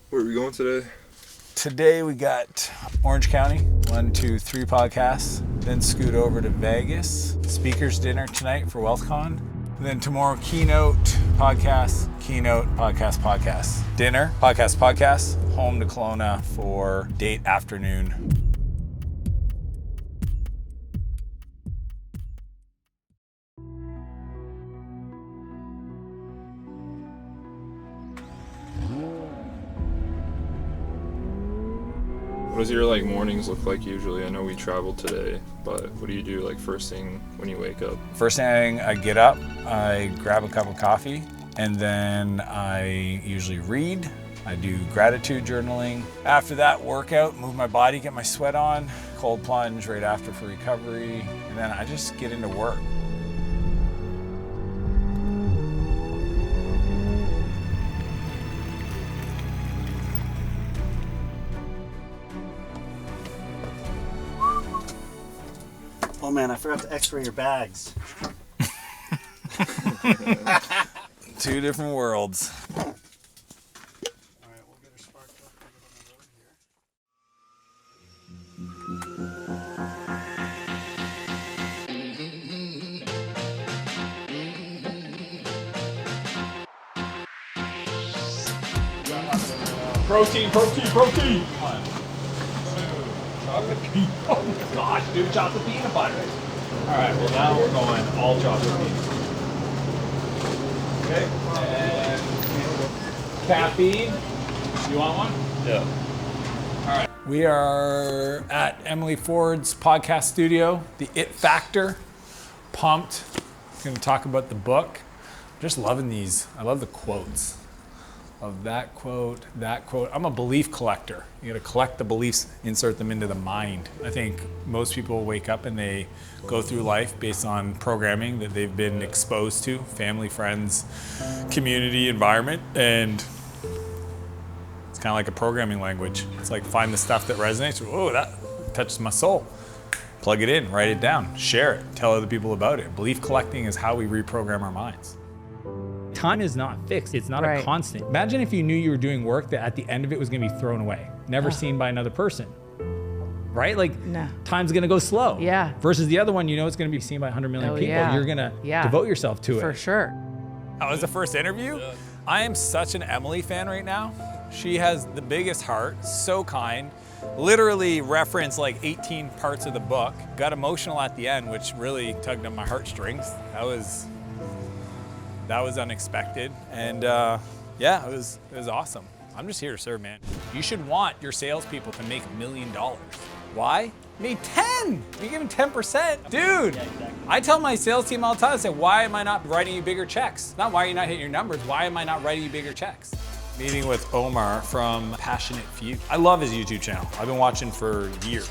Where are we going today? Today we got Orange County, 1, 2, 3 podcasts. Then scoot over to Vegas. Speakers dinner tonight for WealthCon. And then tomorrow, keynote, podcast, keynote, podcast. Dinner, podcast. Home to Kelowna for date afternoon. What does your mornings look like usually? I know we traveled today, but what do you do first thing when you wake up? First thing, I get up, I grab a cup of coffee, and then I usually read. I do gratitude journaling. After that, workout, move my body, get my sweat on, cold plunge right after for recovery, and then I just get into work. Oh man, I forgot to x-ray your bags. Two different worlds. All right, we'll get her sparked up and get on Protein. 1, 2, chocolate peanut. Oh gosh, dude, chocolate peanut butter. All right, well now we're going all chocolate peanut. Okay, and caffeine. You want one? Yeah. All right. We are at Emily Ford's podcast studio, The It Factor. Pumped. Going to talk about the book. Just loving these. I love the quotes. Of that quote. I'm a belief collector. You gotta collect the beliefs, insert them into the mind. I think most people wake up and they go through life based on programming that they've been exposed to, family, friends, community, environment, and it's kind of like a programming language. It's like find the stuff that resonates. Oh, that touches my soul. Plug it in, write it down, share it, tell other people about it. Belief collecting is how we reprogram our minds. Time is not fixed. It's not a constant. Imagine if you knew you were doing work that at the end of it was going to be thrown away, never seen by another person. Right? No. Time's going to go slow. Yeah. Versus the other one, it's going to be seen by 100 million people. Yeah. You're going to devote yourself to it. For sure. That was the first interview. Yeah. I am such an Emily fan right now. She has the biggest heart, so kind. Literally referenced 18 parts of the book. Got emotional at the end, which really tugged on my heartstrings. That was unexpected, and it was awesome. I'm just here to serve, man. You should want your salespeople to make $1 million. Why? Made 10. You give them 10%, dude. Yeah, exactly. I tell my sales team all the time. I say, why am I not writing you bigger checks? Not why are you not hitting your numbers. Why am I not writing you bigger checks? Meeting with Omar from Passionate Few. I love his YouTube channel. I've been watching for years.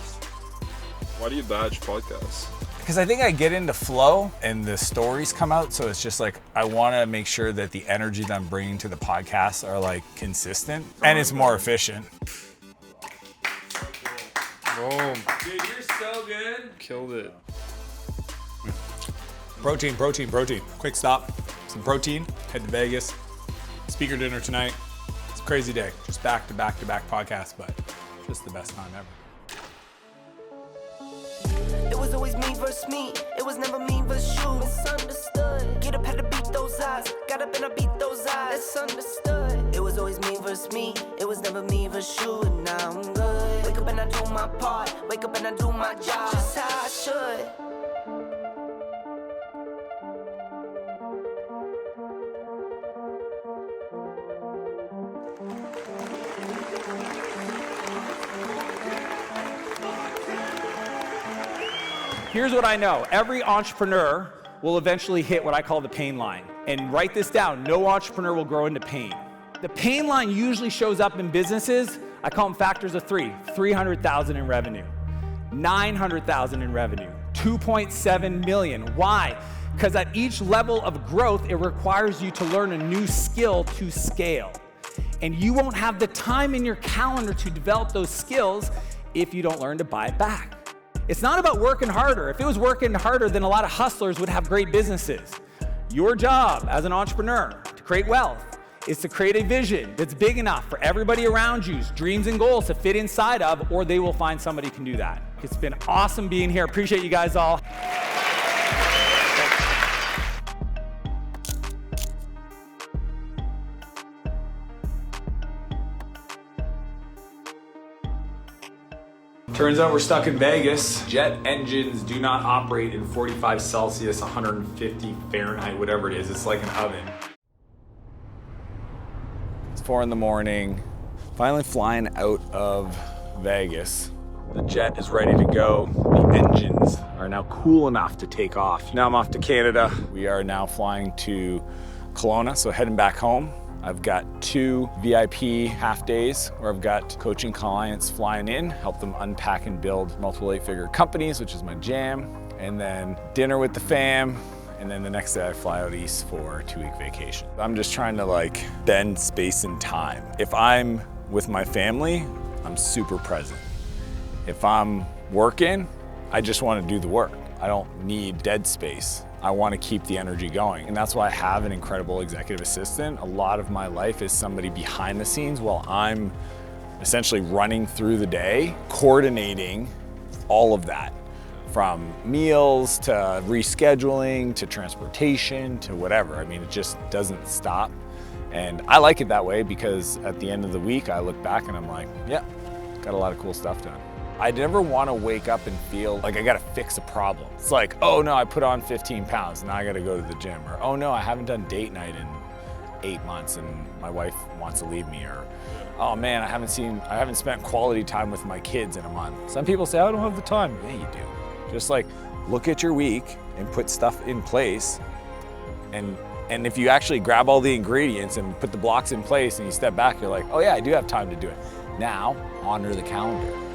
Why do you badge podcasts? Because I think I get into flow and the stories come out, so it's just I want to make sure that the energy that I'm bringing to the podcast are consistent and it's more efficient. Boom. Dude, you're so good. Killed it. Protein. Quick stop. Some protein. Head to Vegas. Speaker dinner tonight. It's a crazy day. Just back to back podcasts, but just the best time ever. It was always me versus me. It was never me versus you. Misunderstood. Get up, had to beat those eyes. Got up and I beat those eyes. That's understood. It was always me versus me. It was never me versus you. And now I'm good. Wake up and I do my part. Wake up and I do my job. Just how I should. Here's what I know. Every entrepreneur will eventually hit what I call the pain line. And write this down, no entrepreneur will grow into pain. The pain line usually shows up in businesses, I call them factors of 3. 300,000 in revenue, 900,000 in revenue, 2.7 million. Why? Because at each level of growth, it requires you to learn a new skill to scale. And you won't have the time in your calendar to develop those skills if you don't learn to buy it back. It's not about working harder. If it was working harder, then a lot of hustlers would have great businesses. Your job as an entrepreneur to create wealth is to create a vision that's big enough for everybody around you's dreams and goals to fit inside of, or they will find somebody who can do that. It's been awesome being here. Appreciate you guys all. Turns out we're stuck in Vegas. Jet engines do not operate in 45 Celsius, 150 Fahrenheit, whatever it is. It's like an oven. It's 4 in the morning. Finally flying out of Vegas. The jet is ready to go. The engines are now cool enough to take off. Now I'm off to Canada. We are now flying to Kelowna, so heading back home. I've got 2 VIP half days where I've got coaching clients flying in, help them unpack and build multiple 8-figure companies, which is my jam. And then dinner with the fam. And then the next day I fly out east for a 2-week vacation. I'm just trying to like bend space and time. If I'm with my family, I'm super present. If I'm working, I just want to do the work. I don't need dead space. I want to keep the energy going. And that's why I have an incredible executive assistant. A lot of my life is somebody behind the scenes while I'm essentially running through the day, coordinating all of that. From meals to rescheduling to transportation to whatever. I mean, it just doesn't stop. And I like it that way because at the end of the week, I look back and I'm like, yeah, got a lot of cool stuff done. I never want to wake up and feel like I got to fix a problem. It's like, oh no, I put on 15 pounds, now I got to go to the gym. Or, oh no, I haven't done date night in 8 months and my wife wants to leave me. Or, oh man, I haven't spent quality time with my kids in a month. Some people say, I don't have the time. Yeah, you do. Just like, look at your week and put stuff in place. And if you actually grab all the ingredients and put the blocks in place and you step back, you're like, oh yeah, I do have time to do it. Now, honor the calendar.